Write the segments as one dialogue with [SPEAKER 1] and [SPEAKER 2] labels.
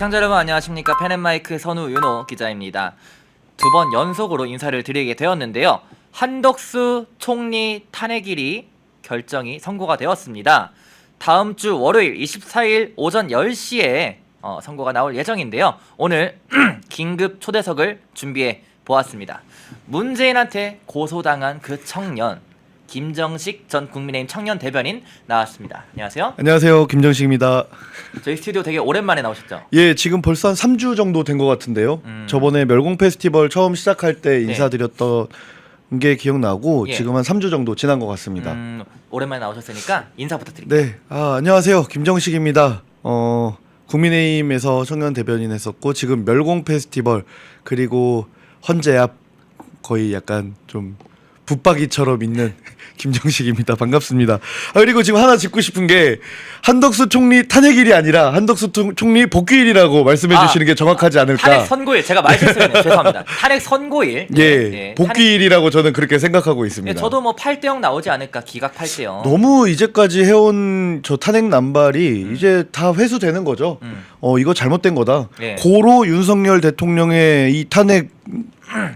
[SPEAKER 1] 시청자 여러분 안녕하십니까. 펜앤마이크 선우윤호 기자입니다. 두 번 연속으로 인사를 드리게 되었는데요. 한덕수 총리 탄핵일이 결정이 선고가 되었습니다. 다음 주 월요일 24일 오전 10시에 선고가 나올 예정인데요. 오늘 긴급 초대석을 준비해 보았습니다. 문재인한테 고소당한 그 청년 김정식 전 국민의힘 청년 대변인 나왔습니다. 안녕하세요.
[SPEAKER 2] 안녕하세요. 김정식입니다.
[SPEAKER 1] 저희 스튜디오 되게 오랜만에 나오셨죠?
[SPEAKER 2] 예, 지금 벌써 한 3주 정도 된 것 같은데요. 저번에 멸공 페스티벌 처음 시작할 때 인사드렸던 게 기억나고
[SPEAKER 1] 예.
[SPEAKER 2] 지금 한 3주 정도 지난 것 같습니다.
[SPEAKER 1] 오랜만에 나오셨으니까 인사 부탁드립니다.
[SPEAKER 2] 네, 안녕하세요. 김정식입니다. 국민의힘에서 청년 대변인 했었고 지금 멸공 페스티벌 그리고 헌재앞 거의 약간 좀 붙박이처럼 있는 김정식입니다. 반갑습니다. 그리고 지금 하나 짚고 싶은 게 한덕수 총리 탄핵일이 아니라 한덕수 총리 복귀일이라고 말씀해 주시는 게 정확하지 않을까.
[SPEAKER 1] 탄핵 선고일 제가 말실수했네요. 죄송합니다. 탄핵 선고일.
[SPEAKER 2] 예, 복귀일이라고 저는 그렇게 생각하고 있습니다.
[SPEAKER 1] 예, 저도 뭐 8대0 나오지 않을까. 기각 8대0.
[SPEAKER 2] 너무 이제까지 해온 저 탄핵 남발이 이제 다 회수되는 거죠. 이거 잘못된 거다.
[SPEAKER 1] 예.
[SPEAKER 2] 고로 윤석열 대통령의 이 탄핵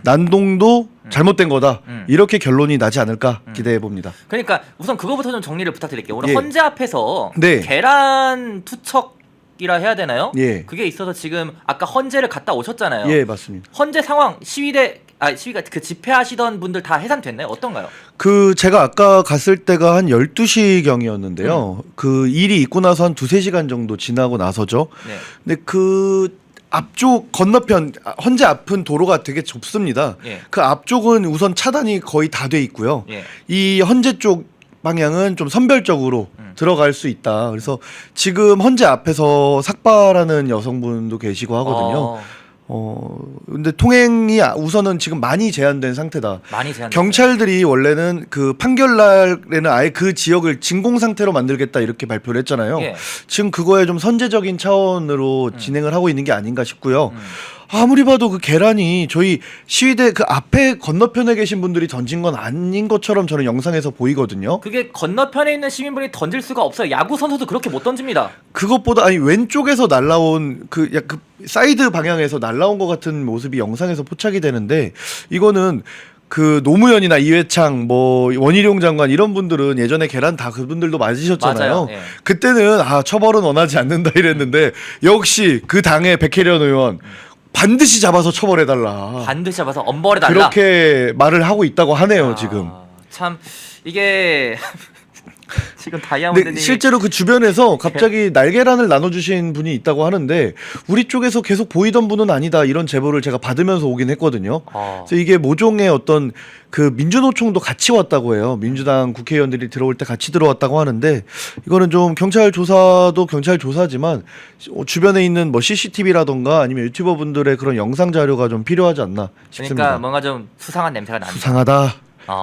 [SPEAKER 2] 난동도 잘못된 거다. 이렇게 결론이 나지 않을까 기대해 봅니다.
[SPEAKER 1] 그러니까 우선 그거부터 좀 정리를 부탁드릴게요. 오늘
[SPEAKER 2] 예.
[SPEAKER 1] 헌재 앞에서
[SPEAKER 2] 네.
[SPEAKER 1] 계란 투척이라 해야 되나요?
[SPEAKER 2] 예.
[SPEAKER 1] 그게 있어서 지금 아까 헌재를 갔다 오셨잖아요.
[SPEAKER 2] 예, 맞습니다.
[SPEAKER 1] 헌재 상황 시위가 그 집회하시던 분들 다 해산됐나요? 어떤가요?
[SPEAKER 2] 제가 아까 갔을 때가 한 12시 경이었는데요. 그 일이 있고 나서 한 2-3시간 정도 지나고 나서죠.
[SPEAKER 1] 네.
[SPEAKER 2] 근데 그 앞쪽 건너편 헌재 앞은 도로가 되게 좁습니다.
[SPEAKER 1] 예.
[SPEAKER 2] 그 앞쪽은 우선 차단이 거의 다 돼 있고요.
[SPEAKER 1] 예.
[SPEAKER 2] 이 헌재 쪽 방향은 좀 선별적으로 들어갈 수 있다. 그래서 지금 헌재 앞에서 삭발하는 여성분도 계시고 하거든요. 근데 통행이 우선은 지금 많이 제한된 상태다.
[SPEAKER 1] 많이 제한.
[SPEAKER 2] 경찰들이 원래는 그 판결날에는 아예 그 지역을 진공 상태로 만들겠다 이렇게 발표를 했잖아요.
[SPEAKER 1] 예.
[SPEAKER 2] 지금 그거에 좀 선제적인 차원으로 진행을 하고 있는 게 아닌가 싶고요. 아무리 봐도 그 계란이 저희 시위대 그 앞에 건너편에 계신 분들이 던진 건 아닌 것처럼 저는 영상에서 보이거든요.
[SPEAKER 1] 그게 건너편에 있는 시민분이 던질 수가 없어요. 야구 선수도 그렇게 못 던집니다.
[SPEAKER 2] 그것보다 아니 왼쪽에서 날라온 그 사이드 방향에서 날라온 것 같은 모습이 영상에서 포착이 되는데 이거는 그 노무현이나 이회창 뭐 원희룡 장관 이런 분들은 예전에 계란 다 그분들도 맞으셨잖아요.
[SPEAKER 1] 맞아요. 예.
[SPEAKER 2] 그때는 처벌은 원하지 않는다 이랬는데 역시 그 당의 백혜련 의원 반드시 잡아서 처벌해달라.
[SPEAKER 1] 반드시 잡아서 엄벌해달라.
[SPEAKER 2] 그렇게 말을 하고 있다고 하네요 지금.
[SPEAKER 1] 참 이게 지금
[SPEAKER 2] 근데
[SPEAKER 1] 다이아몬드님
[SPEAKER 2] 실제로 그 주변에서 갑자기 날계란을 나눠주신 분이 있다고 하는데 우리 쪽에서 계속 보이던 분은 아니다 이런 제보를 제가 받으면서 오긴 했거든요. 그래서 이게 모종의 어떤 그 민주노총도 같이 왔다고 해요. 민주당 국회의원들이 들어올 때 같이 들어왔다고 하는데 이거는 좀 경찰 조사도 경찰 조사지만 주변에 있는 뭐 CCTV라던가 아니면 유튜버 분들의 그런 영상 자료가 좀 필요하지 않나 싶습니다.
[SPEAKER 1] 그러니까 뭔가 좀 수상한 냄새가 납니다.
[SPEAKER 2] 수상하다.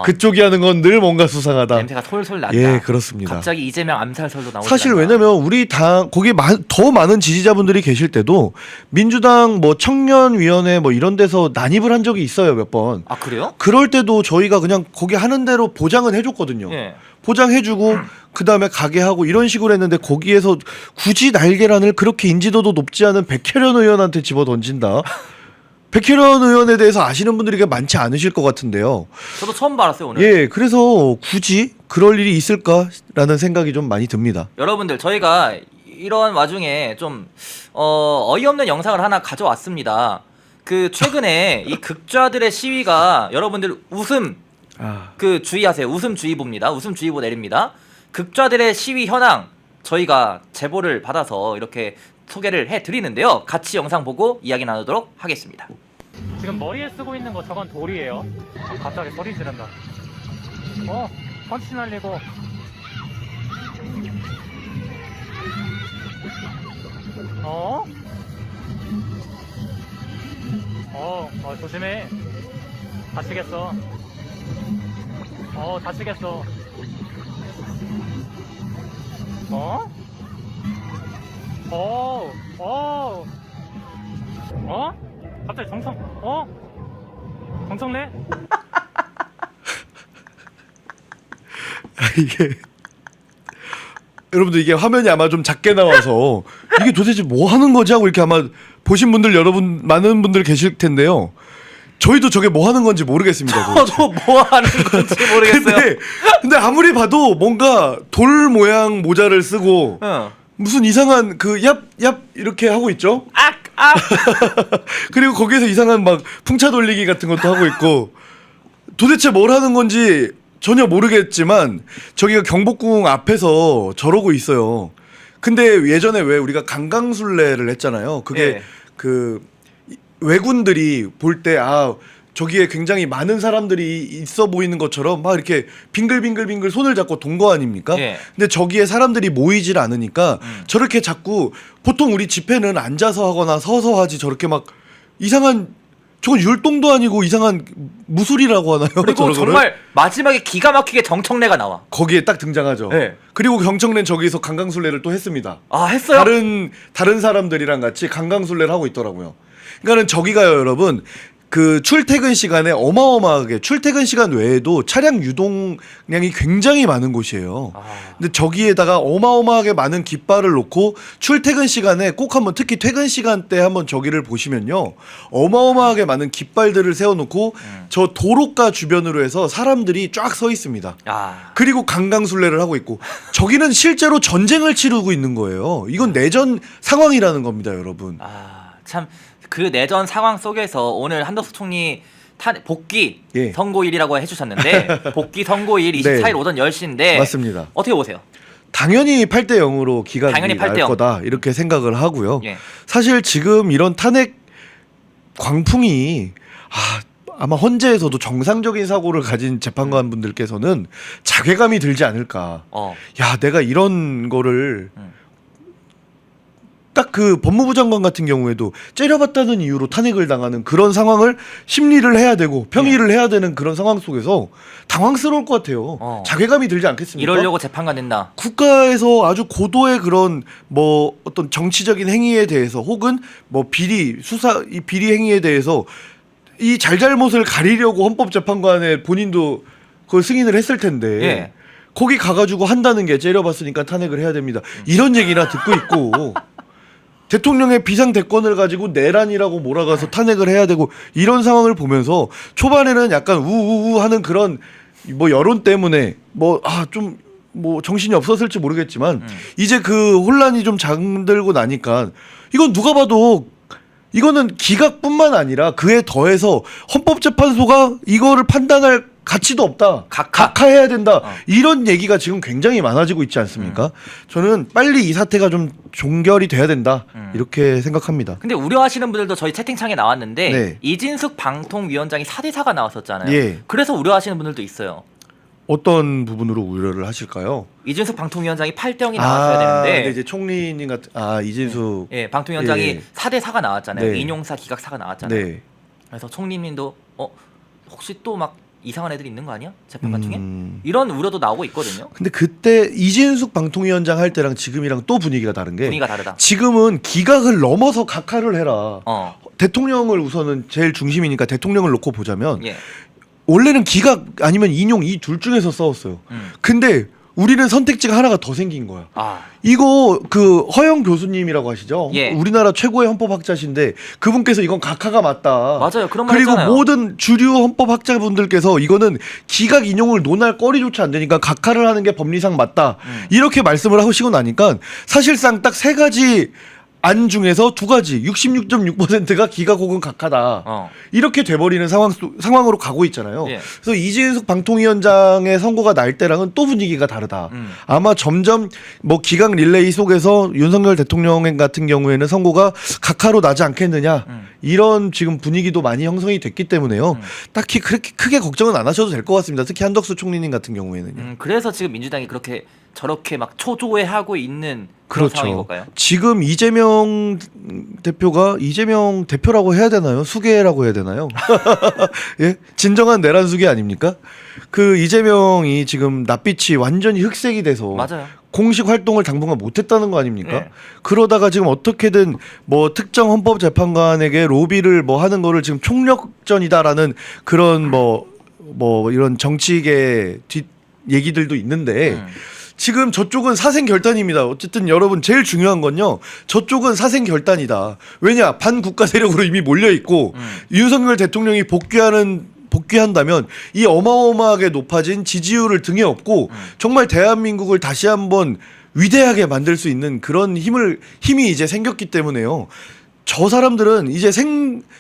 [SPEAKER 2] 그쪽이 하는 건 늘 뭔가 수상하다.
[SPEAKER 1] 냄새가 솔솔 난다.
[SPEAKER 2] 예, 그렇습니다.
[SPEAKER 1] 갑자기 이재명 암살설도 나오지
[SPEAKER 2] 사실
[SPEAKER 1] 않나.
[SPEAKER 2] 왜냐면 우리 당 거기 더 많은 지지자분들이 계실 때도 민주당 뭐 청년위원회 뭐 이런 데서 난입을 한 적이 있어요 몇 번.
[SPEAKER 1] 아 그래요?
[SPEAKER 2] 그럴 때도 저희가 그냥 거기 하는 대로 보장은 해줬거든요.
[SPEAKER 1] 예.
[SPEAKER 2] 보장해주고 그 다음에 가게 하고 이런 식으로 했는데 거기에서 굳이 날계란을 그렇게 인지도도 높지 않은 백혜련 의원한테 집어 던진다. 백혜련 의원에 대해서 아시는 분들이 많지 않으실 것 같은데요.
[SPEAKER 1] 저도 처음 알았어요 오늘.
[SPEAKER 2] 예, 그래서 굳이 그럴 일이 있을까라는 생각이 좀 많이 듭니다.
[SPEAKER 1] 여러분들 저희가 이런 와중에 좀 어이없는 영상을 하나 가져왔습니다. 그 최근에 이 극좌들의 시위가 여러분들 그 주의하세요. 웃음주의보입니다. 웃음주의보 내립니다. 극좌들의 시위 현황 저희가 제보를 받아서 이렇게 소개를 해드리는데요. 같이 영상 보고 이야기 나누도록 하겠습니다.
[SPEAKER 3] 지금 머리에 쓰고 있는 거 저건 돌이에요. 갑자기 소리 지른다. 펀치 날리고. 조심해. 다치겠어. 다치겠어. 갑자기 정성래?
[SPEAKER 2] 이게 여러분들 이게 화면이 아마 좀 작게 나와서 이게 도대체 뭐 하는 거지 하고 이렇게 아마 보신 분들 여러분 많은 분들 계실 텐데요. 저희도 저게 뭐 하는 건지 모르겠습니다. 도대체.
[SPEAKER 1] 저도 뭐 하는 건지 모르겠어요.
[SPEAKER 2] 근데 아무리 봐도 뭔가 돌 모양 모자를 쓰고
[SPEAKER 1] 응.
[SPEAKER 2] 무슨 이상한 그 얍얍 이렇게 하고 있죠.
[SPEAKER 1] 악!
[SPEAKER 2] 그리고 거기에서 이상한 막 풍차 돌리기 같은 것도 하고 있고 도대체 뭘 하는 건지 전혀 모르겠지만 저기가 경복궁 앞에서 저러고 있어요. 근데 예전에 왜 우리가 강강술래를 했잖아요. 그게
[SPEAKER 1] 예.
[SPEAKER 2] 그 왜군들이 볼 때 저기에 굉장히 많은 사람들이 있어 보이는 것처럼 막 이렇게 빙글빙글빙글 손을 잡고 돈 거 아닙니까?
[SPEAKER 1] 예.
[SPEAKER 2] 근데 저기에 사람들이 모이질 않으니까 저렇게 자꾸 보통 우리 집회는 앉아서 하거나 서서 하지 저렇게 막 이상한 저건 율동도 아니고 이상한 무술이라고 하나요?
[SPEAKER 1] 그리고
[SPEAKER 2] 저런
[SPEAKER 1] 정말
[SPEAKER 2] 거를?
[SPEAKER 1] 마지막에 기가 막히게 정청래가 나와.
[SPEAKER 2] 거기에 딱 등장하죠.
[SPEAKER 1] 네.
[SPEAKER 2] 그리고 경청래는 저기서 강강술래를 또 했습니다.
[SPEAKER 1] 아, 했어요?
[SPEAKER 2] 다른 사람들이랑 같이 강강술래를 하고 있더라고요. 그러니까는 저기가요, 여러분. 그 출퇴근 시간에 어마어마하게 출퇴근 시간 외에도 차량 유동량이 굉장히 많은 곳이에요. 근데 저기에다가 어마어마하게 많은 깃발을 놓고 출퇴근 시간에 꼭 한번 특히 퇴근 시간 때 한번 저기를 보시면요. 어마어마하게 많은 깃발들을 세워놓고 저 도로가 주변으로 해서 사람들이 쫙 서 있습니다.
[SPEAKER 1] 아.
[SPEAKER 2] 그리고 강강술래를 하고 있고 저기는 실제로 전쟁을 치르고 있는 거예요. 이건 내전 상황이라는 겁니다, 여러분.
[SPEAKER 1] 아, 참 그 내전 상황 속에서 오늘 한덕수 총리 복귀
[SPEAKER 2] 예.
[SPEAKER 1] 선고일이라고 해주셨는데 복귀 선고일 24일
[SPEAKER 2] 네.
[SPEAKER 1] 오전 10시인데
[SPEAKER 2] 맞습니다.
[SPEAKER 1] 어떻게 보세요?
[SPEAKER 2] 당연히 8대 0으로 기각이
[SPEAKER 1] 당연히 8대
[SPEAKER 2] 날
[SPEAKER 1] 0.
[SPEAKER 2] 거다 이렇게 생각을 하고요.
[SPEAKER 1] 예.
[SPEAKER 2] 사실 지금 이런 탄핵 광풍이 아마 헌재에서도 정상적인 사고를 가진 재판관분들께서는 자괴감이 들지 않을까. 야, 내가 이런 거를 딱 그 법무부 장관 같은 경우에도 째려봤다는 이유로 탄핵을 당하는 그런 상황을 심리를 해야 되고 평의를 해야 되는 그런 상황 속에서 당황스러울 것 같아요. 자괴감이 들지 않겠습니까?
[SPEAKER 1] 이러려고 재판관 냈나?
[SPEAKER 2] 국가에서 아주 고도의 그런 뭐 어떤 정치적인 행위에 대해서 혹은 뭐 이 비리 행위에 대해서 이 잘잘못을 가리려고 헌법재판관의 본인도 그걸 승인을 했을 텐데
[SPEAKER 1] 예.
[SPEAKER 2] 거기 가가지고 한다는 게 째려봤으니까 탄핵을 해야 됩니다. 이런 얘기나 듣고 있고 대통령의 비상대권을 가지고 내란이라고 몰아가서 탄핵을 해야 되고 이런 상황을 보면서 초반에는 약간 우우우 하는 그런 뭐 여론 때문에 좀 정신이 없었을지 모르겠지만 이제 그 혼란이 좀 잠들고 나니까 이건 누가 봐도 이거는 기각뿐만 아니라 그에 더해서 헌법재판소가 이거를 판단할 가치도 없다. 각하해야 된다. 이런 얘기가 지금 굉장히 많아지고 있지 않습니까? 저는 빨리 이 사태가 좀 종결이 돼야 된다. 이렇게 생각합니다.
[SPEAKER 1] 근데 우려하시는 분들도 저희 채팅창에 나왔는데
[SPEAKER 2] 네.
[SPEAKER 1] 이진숙 방통위원장이 4대4가 나왔었잖아요.
[SPEAKER 2] 예.
[SPEAKER 1] 그래서 우려하시는 분들도 있어요.
[SPEAKER 2] 어떤 부분으로 우려를 하실까요?
[SPEAKER 1] 이진숙 방통위원장이 8대0이 나왔어야 되는데
[SPEAKER 2] 근데 이제 총리님 같은 이진숙
[SPEAKER 1] 예, 방통위원장이
[SPEAKER 2] 예.
[SPEAKER 1] 4대4가 나왔잖아요.
[SPEAKER 2] 네.
[SPEAKER 1] 인용사 기각사가 나왔잖아요.
[SPEAKER 2] 네.
[SPEAKER 1] 그래서 총리님도 혹시 또 막 이상한 애들이 있는 거 아니야? 재판관 중에? 이런 우려도 나오고 있거든요.
[SPEAKER 2] 근데 그때 이진숙 방통위원장 할 때랑 지금이랑 또 분위기가 다른 게
[SPEAKER 1] 분위기가 다르다.
[SPEAKER 2] 지금은 기각을 넘어서 각하를 해라.
[SPEAKER 1] 어.
[SPEAKER 2] 대통령을 우선은 제일 중심이니까 대통령을 놓고 보자면
[SPEAKER 1] 예.
[SPEAKER 2] 원래는 기각 아니면 인용 이 둘 중에서 싸웠어요. 근데 우리는 선택지가 하나가 더 생긴 거야. 이거 그 허영 교수님이라고 하시죠?
[SPEAKER 1] 예.
[SPEAKER 2] 우리나라 최고의 헌법학자신데 그분께서 이건 각하가 맞다.
[SPEAKER 1] 맞아요. 그런 말
[SPEAKER 2] 그리고
[SPEAKER 1] 했잖아요.
[SPEAKER 2] 모든 주류 헌법학자분들께서 이거는 기각 인용을 논할 거리조차 안 되니까 각하를 하는 게 법리상 맞다. 이렇게 말씀을 하시고 나니까 사실상 딱 세 가지 안 중에서 두 가지 66.6%가 기각 혹은 각하다. 이렇게 돼버리는 상황으로 가고 있잖아요.
[SPEAKER 1] 예.
[SPEAKER 2] 그래서 이진숙 방통위원장의 선고가 날 때랑은 또 분위기가 다르다. 아마 점점 뭐 기각 릴레이 속에서 윤석열 대통령 같은 경우에는 선고가 각하로 나지 않겠느냐. 이런 지금 분위기도 많이 형성이 됐기 때문에요. 딱히 그렇게 크게 걱정은 안 하셔도 될 것 같습니다. 특히 한덕수 총리님 같은 경우에는요.
[SPEAKER 1] 그래서 지금 민주당이 그렇게 저렇게 막 초조해하고 있는 그런 상황인 걸까요?
[SPEAKER 2] 지금 이재명 대표라고 해야 되나요? 수계라고 해야 되나요? 예? 진정한 내란 수계 아닙니까? 그 이재명이 지금 낯빛이 완전히 흑색이 돼서
[SPEAKER 1] 맞아요.
[SPEAKER 2] 공식 활동을 당분간 못했다는 거 아닙니까?
[SPEAKER 1] 네.
[SPEAKER 2] 그러다가 지금 어떻게든 뭐 특정 헌법재판관에게 로비를 뭐 하는 거를 지금 총력전이다라는 그런 뭐 이런 정치계 뒷 얘기들도 있는데 지금 저쪽은 사생결단입니다. 어쨌든 여러분 제일 중요한 건요. 저쪽은 사생결단이다. 왜냐? 반국가 세력으로 이미 몰려있고 윤석열 대통령이 복귀한다면 이 어마어마하게 높아진 지지율을 등에 업고 정말 대한민국을 다시 한번 위대하게 만들 수 있는 그런 힘이 이제 생겼기 때문에요. 저 사람들은 이제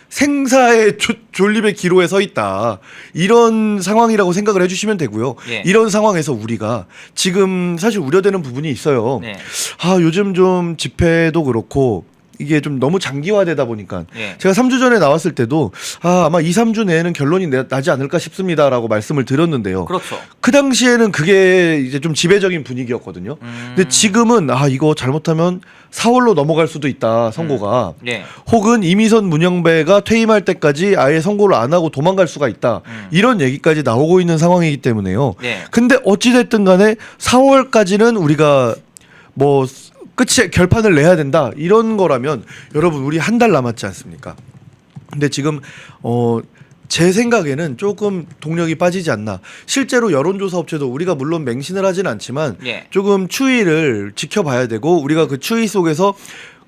[SPEAKER 2] 생사의 존립의 기로에 서 있다. 이런 상황이라고 생각을 해주시면 되고요.
[SPEAKER 1] 예.
[SPEAKER 2] 이런 상황에서 우리가 지금 사실 우려되는 부분이 있어요.
[SPEAKER 1] 네.
[SPEAKER 2] 요즘 좀 집회도 그렇고 이게 좀 너무 장기화되다 보니까
[SPEAKER 1] 예.
[SPEAKER 2] 제가 3주 전에 나왔을 때도 아마 2, 3주 내에는 결론이 나지 않을까 싶습니다라고 말씀을 드렸는데요.
[SPEAKER 1] 그렇죠.
[SPEAKER 2] 그 당시에는 그게 이제 좀 지배적인 분위기였거든요. 근데 지금은 이거 잘못하면 4월로 넘어갈 수도 있다, 선고가.
[SPEAKER 1] 예.
[SPEAKER 2] 혹은 이미선 문영배가 퇴임할 때까지 아예 선고를 안 하고 도망갈 수가 있다. 이런 얘기까지 나오고 있는 상황이기 때문에요.
[SPEAKER 1] 예.
[SPEAKER 2] 근데 어찌됐든 간에 4월까지는 우리가 뭐 끝이 결판을 내야 된다 이런 거라면 여러분 우리 한 달 남았지 않습니까? 근데 지금 제 생각에는 조금 동력이 빠지지 않나. 실제로 여론조사 업체도 우리가 물론 맹신을 하진 않지만
[SPEAKER 1] 예.
[SPEAKER 2] 조금 추이를 지켜봐야 되고 우리가 그 추이 속에서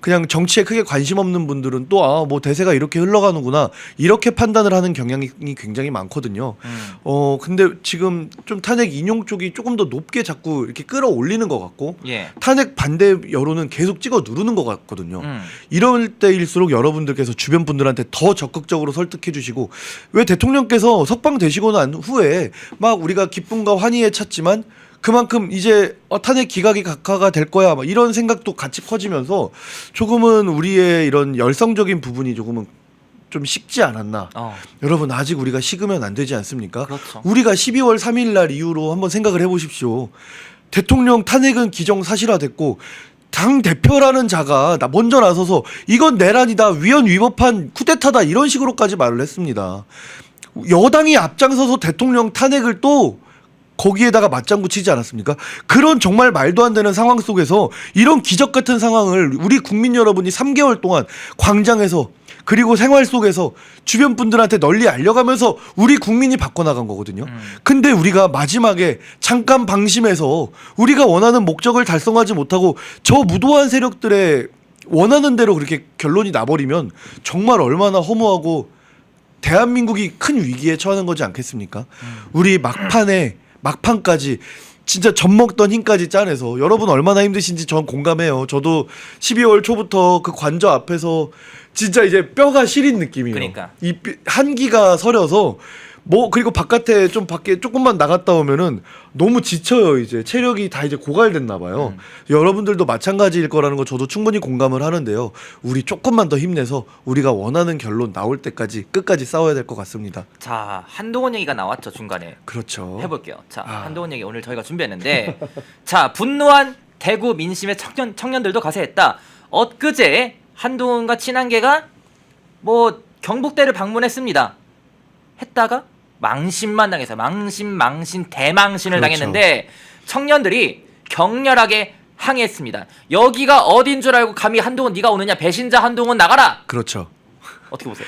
[SPEAKER 2] 그냥 정치에 크게 관심 없는 분들은 또 뭐 대세가 이렇게 흘러가는구나 이렇게 판단을 하는 경향이 굉장히 많거든요. 근데 지금 좀 탄핵 인용 쪽이 조금 더 높게 자꾸 이렇게 끌어올리는 것 같고
[SPEAKER 1] 예.
[SPEAKER 2] 탄핵 반대 여론은 계속 찍어 누르는 것 같거든요. 이럴 때일수록 여러분들께서 주변 분들한테 더 적극적으로 설득해 주시고 왜 대통령께서 석방 되시고 난 후에 막 우리가 기쁨과 환희에 찼지만 그만큼 이제 탄핵 기각이 각하가 될 거야 막 이런 생각도 같이 커지면서 조금은 우리의 이런 열성적인 부분이 조금은 좀 식지 않았나. 여러분 아직 우리가 식으면 안 되지 않습니까?
[SPEAKER 1] 그렇죠.
[SPEAKER 2] 우리가 12월 3일 날 이후로 한번 생각을 해보십시오. 대통령 탄핵은 기정사실화됐고 당 대표라는 자가 먼저 나서서 이건 내란이다, 위헌 위법한 쿠데타다 이런 식으로까지 말을 했습니다. 여당이 앞장서서 대통령 탄핵을 또 거기에다가 맞장구 치지 않았습니까? 그런 정말 말도 안 되는 상황 속에서 이런 기적 같은 상황을 우리 국민 여러분이 3개월 동안 광장에서 그리고 생활 속에서 주변 분들한테 널리 알려가면서 우리 국민이 바꿔나간 거거든요. 근데 우리가 마지막에 잠깐 방심해서 우리가 원하는 목적을 달성하지 못하고 저 무도한 세력들의 원하는 대로 그렇게 결론이 나버리면 정말 얼마나 허무하고 대한민국이 큰 위기에 처하는 거지 않겠습니까? 우리 막판까지 진짜 젖먹던 힘까지 짜내서 여러분 얼마나 힘드신지 전 공감해요. 저도 12월 초부터 그 관저 앞에서 진짜 이제 뼈가 시린 느낌이에요.
[SPEAKER 1] 그러니까.
[SPEAKER 2] 이 한기가 서려서 그리고 밖에 조금만 나갔다 오면은 너무 지쳐요. 이제 체력이 다 이제 고갈됐나 봐요. 여러분들도 마찬가지일 거라는 거 저도 충분히 공감을 하는데요. 우리 조금만 더 힘내서 우리가 원하는 결론 나올 때까지 끝까지 싸워야 될 것 같습니다.
[SPEAKER 1] 자, 한동훈 얘기가 나왔죠, 중간에.
[SPEAKER 2] 그렇죠.
[SPEAKER 1] 해볼게요. 자, 한동훈 얘기 오늘 저희가 준비했는데 자, 분노한 대구 민심의 청년들도 가세했다. 엊그제 한동훈과 친한계가 경북대를 방문했습니다. 했다가 망신만 당해서 망신 대망신을
[SPEAKER 2] 그렇죠.
[SPEAKER 1] 당했는데 청년들이 격렬하게 항의했습니다. 여기가 어딘 줄 알고 감히 한동훈 네가 오느냐, 배신자 한동훈 나가라.
[SPEAKER 2] 그렇죠.
[SPEAKER 1] 어떻게 보세요?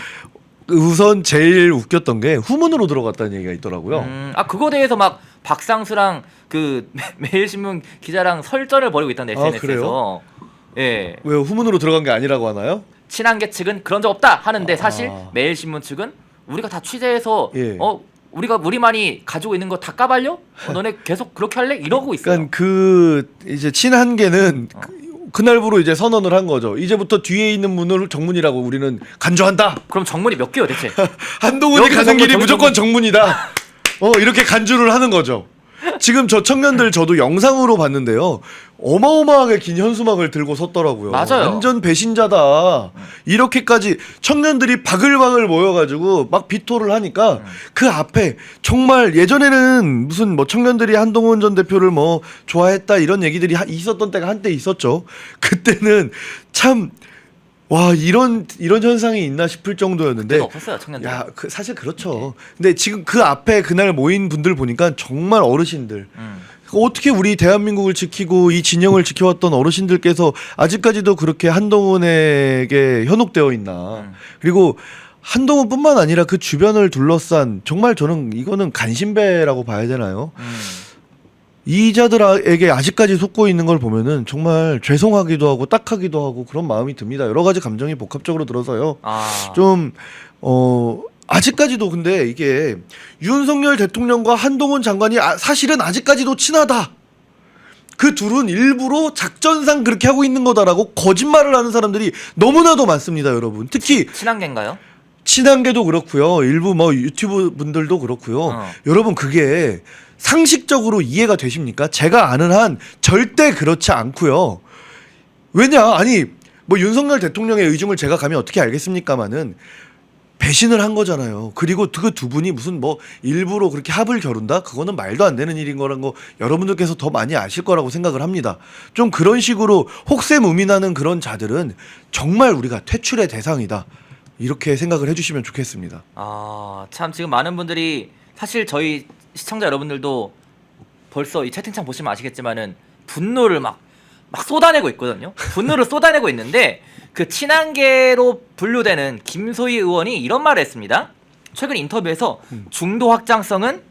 [SPEAKER 2] 우선 제일 웃겼던 게 후문으로 들어갔다는 얘기가 있더라고요.
[SPEAKER 1] 그거에 대해서 막 박상수랑 그 매일신문 기자랑 설전을 벌이고 있던데 SNS에서.
[SPEAKER 2] 그래요?
[SPEAKER 1] 예.
[SPEAKER 2] 왜 후문으로 들어간 게 아니라고 하나요?
[SPEAKER 1] 친한계 측은 그런 적 없다 하는데 사실 매일신문 측은 우리가 다 취재해서
[SPEAKER 2] 예.
[SPEAKER 1] 우리만이 가지고 있는 거 다 까발려? 너네 계속 그렇게 할래? 이러고 있어요.
[SPEAKER 2] 그러니까 이제 친한계는 그날부로 이제 선언을 한 거죠. 이제부터 뒤에 있는 문을 정문이라고 우리는 간주한다.
[SPEAKER 1] 그럼 정문이 몇 개요 대체?
[SPEAKER 2] 한동훈이
[SPEAKER 1] 여기서
[SPEAKER 2] 가는 길이
[SPEAKER 1] 정문,
[SPEAKER 2] 무조건 정문이다. 이렇게 간주를 하는 거죠. 지금 저 청년들 저도 영상으로 봤는데요. 어마어마하게 긴 현수막을 들고 섰더라고요.
[SPEAKER 1] 맞아요.
[SPEAKER 2] 완전 배신자다. 이렇게까지 청년들이 바글바글 모여가지고 막 비토를 하니까 그 앞에 정말 예전에는 무슨 청년들이 한동훈 전 대표를 좋아했다 이런 얘기들이 있었던 때가 한때 있었죠. 그때는 참 와 이런 현상이 있나 싶을 정도였는데
[SPEAKER 1] 없었어요 청년들.
[SPEAKER 2] 사실 그렇죠. 근데 지금 그 앞에 그날 모인 분들 보니까 정말 어르신들 어떻게 우리 대한민국을 지키고 이 진영을 지켜왔던 어르신들께서 아직까지도 그렇게 한동훈에게 현혹되어 있나. 그리고 한동훈뿐만 아니라 그 주변을 둘러싼 정말 저는 이거는 간신배라고 봐야 되나요? 이자들에게 아직까지 속고 있는 걸 보면은 정말 죄송하기도 하고 딱하기도 하고 그런 마음이 듭니다. 여러 가지 감정이 복합적으로 들어서요. 좀 아직까지도 근데 이게 윤석열 대통령과 한동훈 장관이 사실은 아직까지도 친하다. 그 둘은 일부러 작전상 그렇게 하고 있는 거다라고 거짓말을 하는 사람들이 너무나도 많습니다, 여러분. 특히
[SPEAKER 1] 친한계인가요?
[SPEAKER 2] 친한계도 그렇고요. 일부 뭐 유튜브 분들도 그렇고요. 여러분 그게 상식적으로 이해가 되십니까? 제가 아는 한 절대 그렇지 않고요. 왜냐? 아니 뭐 윤석열 대통령의 의중을 제가 감히 어떻게 알겠습니까마는 배신을 한 거잖아요. 그리고 그 두 분이 무슨 뭐 일부러 그렇게 합을 겨룬다? 그거는 말도 안 되는 일인 거란 거 여러분들께서 더 많이 아실 거라고 생각을 합니다. 좀 그런 식으로 혹세무민하는 그런 자들은 정말 우리가 퇴출의 대상이다. 이렇게 생각을 해주시면 좋겠습니다.
[SPEAKER 1] 참 지금 많은 분들이 사실 저희 시청자 여러분들도 벌써 이 채팅창 보시면 아시겠지만은 분노를 막 쏟아내고 있거든요. 분노를 쏟아내고 있는데 그 친한계로 분류되는 김소희 의원이 이런 말을 했습니다. 최근 인터뷰에서 중도 확장성은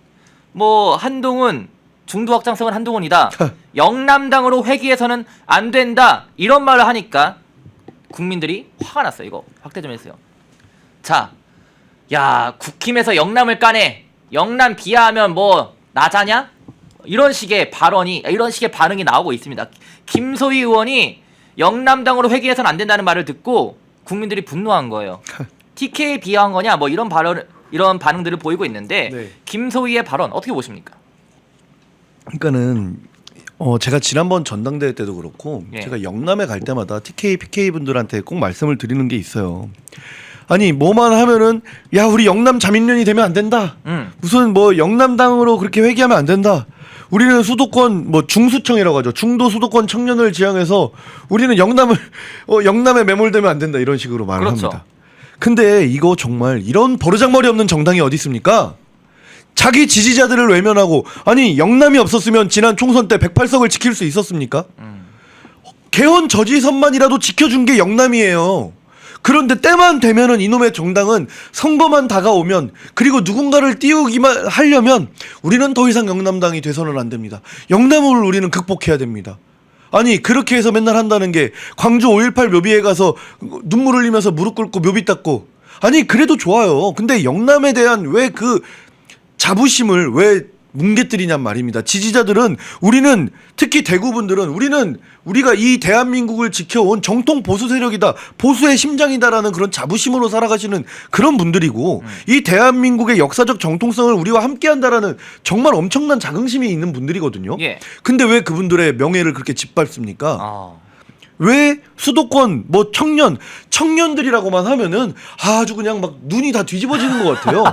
[SPEAKER 1] 뭐 한동훈 중도 확장성은 한동훈이다. 영남당으로 회귀해서는 안 된다. 이런 말을 하니까 국민들이 화가 났어요. 이거 확대 좀 해주세요. 자, 야 국힘에서 영남을 까네. 영남 비하하면 뭐 나자냐? 이런 식의 반응이 나오고 있습니다. 김소희 의원이 영남당으로 회귀해서는 안 된다는 말을 듣고 국민들이 분노한 거예요. TK에 비하한 거냐? 뭐 이런 반응들을 보이고 있는데
[SPEAKER 2] 네.
[SPEAKER 1] 김소희의 발언 어떻게 보십니까?
[SPEAKER 2] 그러니까는 제가 지난번 전당대회 때도 그렇고
[SPEAKER 1] 예.
[SPEAKER 2] 제가 영남에 갈 때마다 TK, PK 분들한테 꼭 말씀을 드리는 게 있어요. 아니 뭐만 하면은 야 우리 영남 자민련이 되면 안 된다. 무슨 뭐 영남당으로 그렇게 회귀하면 안 된다. 우리는 수도권 뭐 중수청이라고 하죠. 중도 수도권 청년을 지향해서 우리는 영남에 매몰되면 안 된다 이런 식으로 말을
[SPEAKER 1] 그렇죠.
[SPEAKER 2] 합니다. 근데 이거 정말 이런 버르장머리 없는 정당이 어디 있습니까? 자기 지지자들을 외면하고 아니 영남이 없었으면 지난 총선 때 108석을 지킬 수 있었습니까? 개헌 저지선만이라도 지켜준 게 영남이에요. 그런데 때만 되면은 이놈의 정당은 선거만 다가오면 그리고 누군가를 띄우기만 하려면 우리는 더 이상 영남당이 돼서는 안 됩니다. 영남을 우리는 극복해야 됩니다. 아니 그렇게 해서 맨날 한다는 게 광주 5.18 묘비에 가서 눈물 흘리면서 무릎 꿇고 묘비 닦고 아니 그래도 좋아요. 근데 영남에 대한 왜 그 자부심을 왜 뭉개뜨리냔 말입니다. 지지자들은 우리는 특히 대구분들은 우리가 이 대한민국을 지켜온 정통 보수 세력이다. 보수의 심장이다라는 그런 자부심으로 살아가시는 그런 분들이고 이 대한민국의 역사적 정통성을 우리와 함께한다라는 정말 엄청난 자긍심이 있는 분들이거든요.
[SPEAKER 1] 예.
[SPEAKER 2] 근데 왜 그분들의 명예를 그렇게 짓밟습니까? 왜 수도권 뭐 청년들이라고만 하면은 아주 그냥 막 눈이 다 뒤집어지는 것 같아요.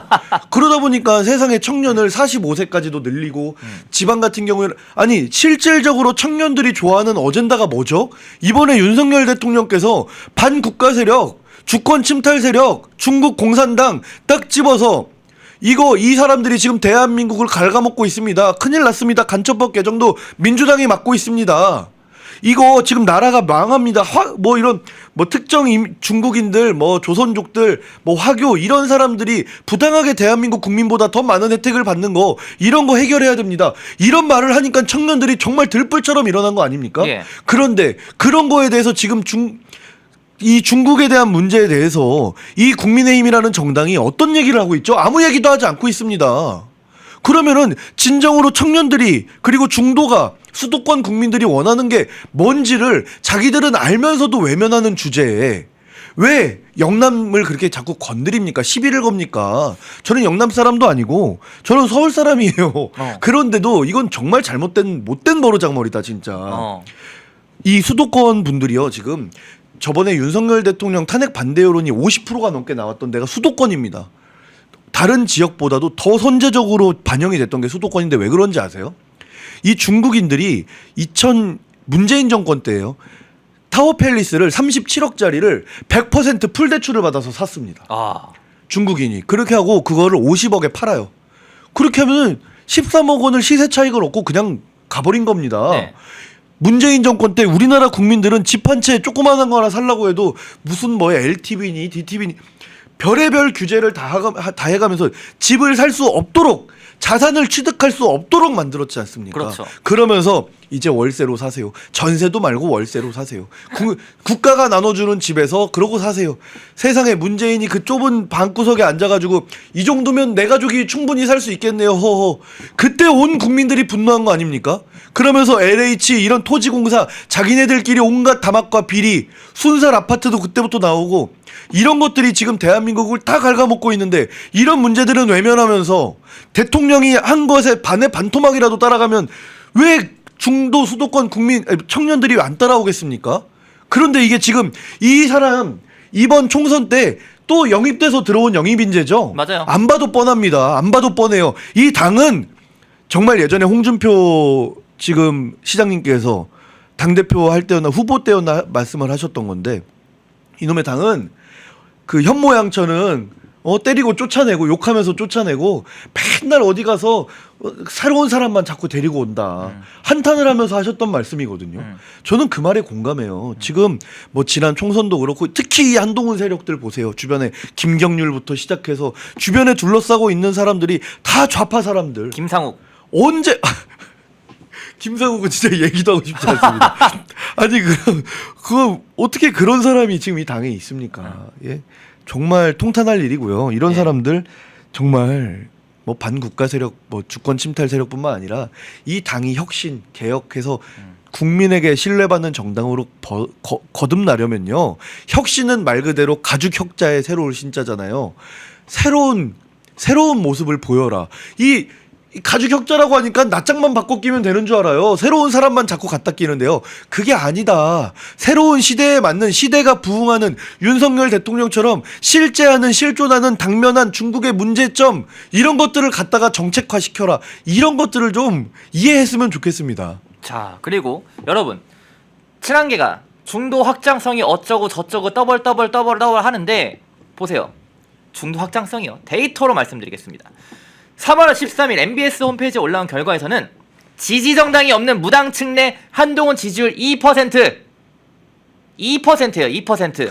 [SPEAKER 2] 그러다 보니까 세상에 청년을 45세까지도 늘리고 지방 같은 경우에는 아니 실질적으로 청년들이 좋아하는 어젠다가 뭐죠? 이번에 윤석열 대통령께서 반국가 세력, 주권 침탈 세력, 중국 공산당 딱 집어서 이 사람들이 지금 대한민국을 갉아먹고 있습니다. 큰일 났습니다. 간첩법 개정도 민주당이 맡고 있습니다. 이거 지금 나라가 망합니다. 뭐 이런 뭐 특정 중국인들, 뭐 조선족들, 뭐 화교 이런 사람들이 부당하게 대한민국 국민보다 더 많은 혜택을 받는 거 이런 거 해결해야 됩니다. 이런 말을 하니까 청년들이 정말 들불처럼 일어난 거 아닙니까?
[SPEAKER 1] 예.
[SPEAKER 2] 그런데 그런 거에 대해서 지금 이 중국에 대한 문제에 대해서 이 국민의힘이라는 정당이 어떤 얘기를 하고 있죠? 아무 얘기도 하지 않고 있습니다. 그러면은 진정으로 청년들이 그리고 중도가 수도권 국민들이 원하는 게 뭔지를 자기들은 알면서도 외면하는 주제에 왜 영남을 그렇게 자꾸 건드립니까? 시비를 겁니까? 저는 영남 사람도 아니고 저는 서울 사람이에요. 그런데도 이건 정말 못된 버르장머리다 진짜. 이 수도권 분들이요 지금 저번에 윤석열 대통령 탄핵 반대 여론이 50%가 넘게 나왔던 데가 수도권입니다. 다른 지역보다도 더 선제적으로 반영이 됐던 게 수도권인데 왜 그런지 아세요? 이 중국인들이 문재인 정권 때예요. 타워 팰리스를 37억짜리를 100% 풀대출을 받아서 샀습니다. 중국인이. 그렇게 하고 그거를 50억에 팔아요. 그렇게 하면 13억 원을 시세 차익을 얻고 그냥 가버린 겁니다.
[SPEAKER 1] 네.
[SPEAKER 2] 문재인 정권 때 우리나라 국민들은 집 한 채 조그마한 거 하나 살라고 해도 무슨 뭐 LTV니 DTV니 별의별 규제를 다 해가면서 집을 살 수 없도록 자산을 취득할 수 없도록 만들었지 않습니까?
[SPEAKER 1] 그렇죠.
[SPEAKER 2] 그러면서 이제 월세로 사세요. 전세도 말고 월세로 사세요. 국가가 나눠주는 집에서 그러고 사세요. 세상에 문재인이 그 좁은 방구석에 앉아가지고 이 정도면 내 가족이 충분히 살 수 있겠네요. 허허. 그때 온 국민들이 분노한 거 아닙니까? 그러면서 LH 이런 토지공사 자기네들끼리 온갖 담합과 비리 순살 아파트도 그때부터 나오고 이런 것들이 지금 대한민국을 다 갉아먹고 있는데 이런 문제들은 외면하면서 대통령이 한 것에 반토막이라도 따라가면 왜 중도 수도권 국민 청년들이 안 따라오겠습니까? 그런데 이게 지금 이 사람 이번 총선 때 또 영입돼서 들어온 영입인재죠.
[SPEAKER 1] 맞아요.
[SPEAKER 2] 안 봐도 뻔합니다. 안 봐도 뻔해요. 이 당은 정말 예전에 홍준표 지금 시장님께서 당대표 할 때였나 후보 때였나 말씀을 하셨던 건데 이놈의 당은 그 현모양처는 때리고 쫓아내고 욕하면서 쫓아내고 맨날 어디 가서 새로운 사람만 자꾸 데리고 온다. 한탄을 하면서 하셨던 말씀이거든요. 저는 그 말에 공감해요. 지금 뭐 지난 총선도 그렇고 특히 이 한동훈 세력들 보세요. 주변에 김경률부터 시작해서 주변에 둘러싸고 있는 사람들이 다 좌파 사람들.
[SPEAKER 1] 김상욱.
[SPEAKER 2] 언제 김상욱은 진짜 얘기도 하고 싶지 않습니다. 아니 그거 어떻게 그런 사람이 지금 이 당에 있습니까? 예. 정말 통탄할 일이고요. 이런
[SPEAKER 1] 예.
[SPEAKER 2] 사람들 정말 뭐 반국가 세력, 뭐 주권 침탈 세력뿐만 아니라 이 당이 혁신, 개혁해서 국민에게 신뢰받는 정당으로 거듭나려면요. 혁신은 말 그대로 가죽 혁자의 새로운 신자잖아요. 새로운 모습을 보여라. 이 가죽 혁자라고 하니까 낯장만 바꿔 끼면 되는 줄 알아요. 새로운 사람만 자꾸 갖다 끼는데요. 그게 아니다. 새로운 시대에 맞는 시대가 부응하는 윤석열 대통령처럼 실제하는 실존하는 당면한 중국의 문제점 이런 것들을 갖다가 정책화시켜라. 이런 것들을 좀 이해했으면 좋겠습니다.
[SPEAKER 1] 자, 그리고 여러분 친한계가 중도 확장성이 어쩌고 저쩌고 더블 하는데 보세요. 중도 확장성이요. 데이터로 말씀드리겠습니다. 3월 13일 MBS 홈페이지에 올라온 결과에서는 지지정당이 없는 무당층 내 한동훈 지지율 2%. 2%예요. 2%.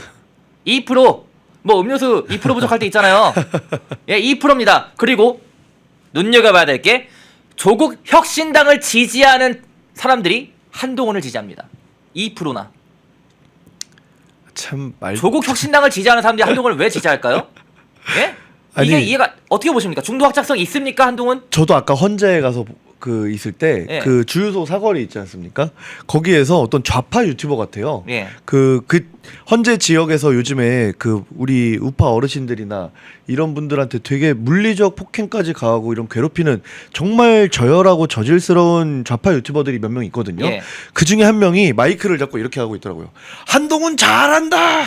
[SPEAKER 1] 2%. 뭐 음료수 2% 부족할 때 있잖아요. 예, 2%입니다. 그리고 눈여겨봐야 될 게 조국 혁신당을 지지하는 사람들이 한동훈을 지지합니다. 2%나.
[SPEAKER 2] 참
[SPEAKER 1] 조국 혁신당을 지지하는 사람들이 한동훈을 왜 지지할까요? 예? 이게
[SPEAKER 2] 아니,
[SPEAKER 1] 이해가 어떻게 보십니까? 중도 확장성 있습니까, 한동훈?
[SPEAKER 2] 저도 아까 헌재에 가서 그 있을 때
[SPEAKER 1] 예.
[SPEAKER 2] 그 주유소 사거리 있지 않습니까? 거기에서 어떤 좌파 유튜버 같아요.
[SPEAKER 1] 예.
[SPEAKER 2] 그 헌재 지역에서 요즘에 그 우리 우파 어르신들이나 이런 분들한테 되게 물리적 폭행까지 가하고 이런 괴롭히는 정말 저열하고 저질스러운 좌파 유튜버들이 몇 명 있거든요.
[SPEAKER 1] 예.
[SPEAKER 2] 그 중에 한 명이 마이크를 잡고 이렇게 하고 있더라고요. 한동훈 잘한다.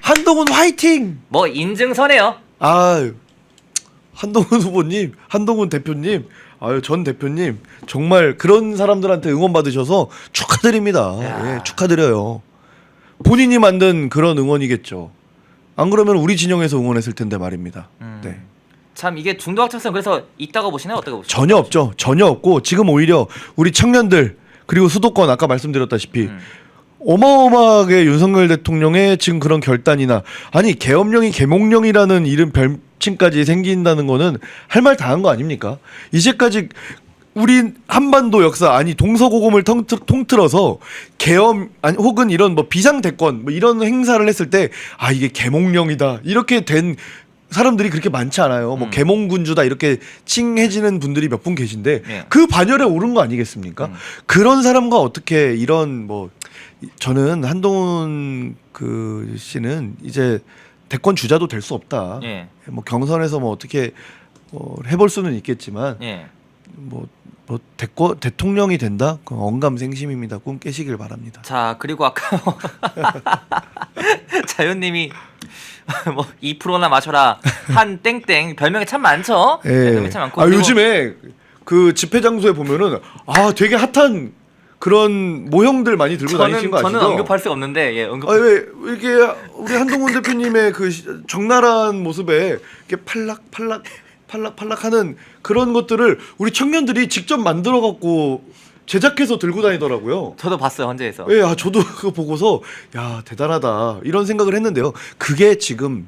[SPEAKER 2] 한동훈 화이팅.
[SPEAKER 1] 뭐 인증서네요.
[SPEAKER 2] 아유, 한동훈 후보님, 한동훈 대표님, 아유 전 대표님 정말 그런 사람들한테 응원 받으셔서 축하드립니다.
[SPEAKER 1] 야.
[SPEAKER 2] 예, 축하드려요. 본인이 만든 그런 응원이겠죠. 안 그러면 우리 진영에서 응원했을 텐데 말입니다. 네.
[SPEAKER 1] 참 이게 중도 확장성 그래서 있다고 보시나요? 어떻게 보시나요?
[SPEAKER 2] 전혀 없죠. 전혀 없고 지금 오히려 우리 청년들 그리고 수도권 아까 말씀드렸다시피 어마어마하게 윤석열 대통령의 지금 그런 결단이나 아니 계엄령이 계몽령이라는 이름 별칭까지 생긴다는 거는 할 말 다 한 거 아닙니까? 이제까지 우리 한반도 역사 아니 동서고금을 통틀어서 계엄 아니 혹은 이런 뭐 비상대권 뭐 이런 행사를 했을 때 아 이게 계몽령이다 이렇게 된 사람들이 그렇게 많지 않아요. 뭐 계몽군주다 이렇게 칭해지는 분들이 몇 분 계신데
[SPEAKER 1] 예.
[SPEAKER 2] 그 반열에 오른 거 아니겠습니까? 그런 사람과 어떻게 이런 뭐 저는 한동훈 그 씨는 이제 대권 주자도 될 수 없다.
[SPEAKER 1] 예.
[SPEAKER 2] 뭐 경선에서 뭐 어떻게 해볼 수는 있겠지만
[SPEAKER 1] 예.
[SPEAKER 2] 뭐 대통령이 된다? 그 언감생심입니다. 꿈 깨시길 바랍니다.
[SPEAKER 1] 자, 그리고 아까 자연님이 뭐 2%나 마셔라 한 땡땡 별명이 참 많죠.
[SPEAKER 2] 예.
[SPEAKER 1] 별명이 참 많고.
[SPEAKER 2] 아
[SPEAKER 1] 그리고
[SPEAKER 2] 요즘에 그 집회 장소에 보면은 아 되게 핫한 그런 모형들 많이 들고 다니신 거 아시죠?
[SPEAKER 1] 저는 언급할 수가 없는데 예, 언급.
[SPEAKER 2] 아, 왜 이렇게 우리 한동훈 대표님의 그 적나라한 모습에 이렇게 팔락하는 그런 것들을 우리 청년들이 직접 만들어 갖고 제작해서 들고 다니더라고요.
[SPEAKER 1] 저도 봤어요, 헌재에서.
[SPEAKER 2] 예, 저도 그거 보고서 야 대단하다 이런 생각을 했는데요. 그게 지금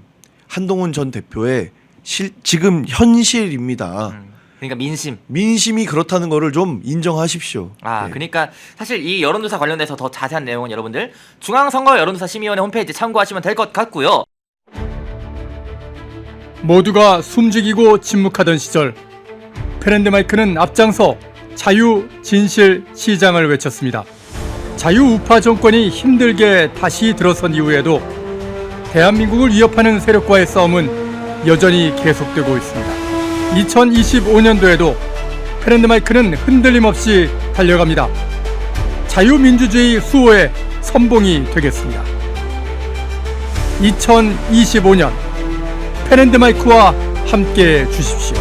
[SPEAKER 2] 한동훈 전 대표의 지금 현실입니다.
[SPEAKER 1] 그러니까 민심.
[SPEAKER 2] 민심이 그렇다는 거를 좀 인정하십시오. 네.
[SPEAKER 1] 그러니까 사실 이 여론조사 관련돼서 더 자세한 내용은 여러분들 중앙선거 여론조사 심의위원회 홈페이지 참고하시면 될 것 같고요.
[SPEAKER 4] 모두가 숨죽이고 침묵하던 시절 페렌데마이크는 앞장서 자유, 진실, 시장을 외쳤습니다. 자유우파 정권이 힘들게 다시 들어선 이후에도 대한민국을 위협하는 세력과의 싸움은 여전히 계속되고 있습니다. 2025년도에도 페렌데마이크는 흔들림 없이 달려갑니다. 자유민주주의 수호의 선봉이 되겠습니다. 2025년 페렌데마이크와 함께해 주십시오.